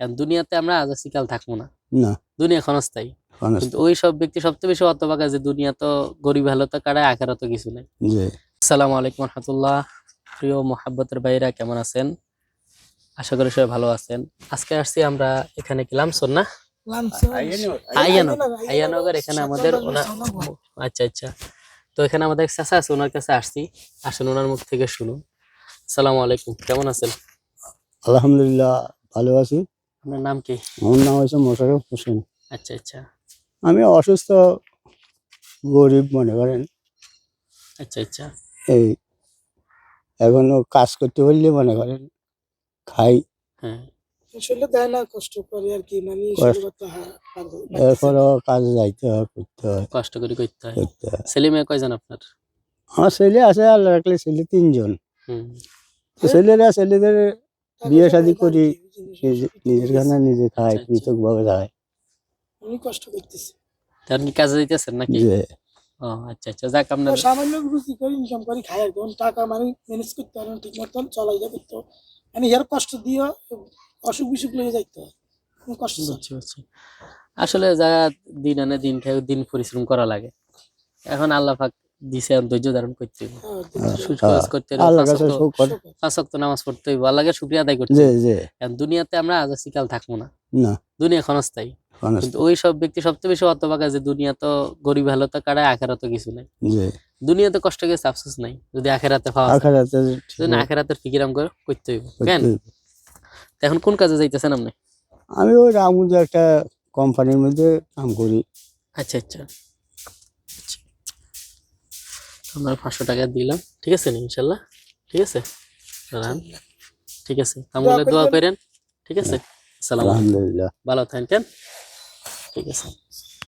এখন দুনিয়াতে আমরা আজ আছি কাল থাকবো না, না দুনিয়া ক্ষণস্থায়ী। কিন্তু ওই সব ব্যক্তি সবচেয়ে বেশি হতভাগা যে দুনিয়া তো গরিব ভালো তো কাটায়, আখেরাতে কিছু নেই। জি আসসালামু আলাইকুম রহমতুল্লাহ। প্রিয় মোহাব্বতের ভাইরা কেমন আছেন? আশা করি সবাই ভালো আছেন। আজকে আসছি আমরা এখানে কি লামসর না আইয়ানগর, এখানে আমাদের আচ্ছা আচ্ছা। তো এখানে আমাদের চাচা আছে, ওনার কাছে আসছি। আসেন ওনার মুখ থেকে শুনুন। আসসালামু আলাইকুম, কেমন আছেন? আলহামদুলিল্লাহ ভালো আছি। আপনার নাম কি? আমার নাম হচ্ছে মোশাররফ হোসেন। আচ্ছা আচ্ছা আমি অসুস্থ, গরিব মনে করেন। আচ্ছা আচ্ছা এই এখনো কাজ করতে পারলে মনে করেন খাই, হ্যাঁ। আসলে দেয় না, কষ্ট করে আর কি, মানে কষ্ট। করতে হয়। এরপরও কাজে যাইতে হয়, করতে হয়, কষ্ট করে করতে হয়। করতে হয়। ছেলে মেয়ে কয়জন আপনার? আমার ছেলে আছে, আর রাখলে ছেলে 3 জন। হুম। তো ছেলেদের বিয়ে শাদী করি, নিজের খানা নিজে খায়, আচ্ছা, আচ্ছা। পৃথক ভাবে খায়। আমি কষ্ট করতেছি, তার কি কাজে যাইতেছেন নাকি? যে ও আচ্ছা আচ্ছা, যাক আপনার সামান্য রুজি করে ইনকাম করি, খাই আর কি। টাকা মানে ম্যানেজ করতে পারে না ঠিক মতন, চলাই যা করতে হয়। মানে এর কষ্ট দিয়ে অসুখ বিসুখ লেগে যাইতে হয়, খুব কষ্ট হয়। বুঝছি বুঝছি। আসলে যারা দিন আনে দিন খায়, দিন পরিশ্রম করা লাগে। এখন আল্লাহ পাক দিছে, ধৈর্য ধারণ করতে হইব, কাজ করতে হইব, আল্লাহর কাছে শুকর। 5 ওয়াক্ত নামাজ পড়তে হইব, আল্লাহকে শুকরিয়া আদায় করতে যে হইব। যে এখন দুনিয়াতে আমরা আজ আছি কাল থাকবো না, না দুনিয়া ক্ষণস্থায়ী। কিন্তু ওই সব ব্যক্তি সবচেয়ে বেশি হতভাগা যে দুনিয়া তো গরিব ভালো তো কাটায়, আখেরাতে কিছু নেই। যে দুনিয়াতে কষ্ট করে আফসোস নাই, যদি আখেরাতে পাওয়া যায়। আখেরাতে যদি আখেরাতের ফিকিরাম করে করতে হইব। কেন এখন কোন কাজে যাইতেছেন আপনি? আমি ওই রামগঞ্জে একটা কোম্পানির মধ্যে কাম করি। আচ্ছা আচ্ছা, আমরা 500 টাকা দিলাম, ঠিক আছে নি ইনশাল্লাহ? ঠিক আছে, দাঁড়ান। ঠিক আছে, তাহলে দোয়া করেন। ঠিক আছে, আসসালামু আলাইকুম, আলহামদুলিল্লাহ। ভালো থাকেন। ঠিক আছে।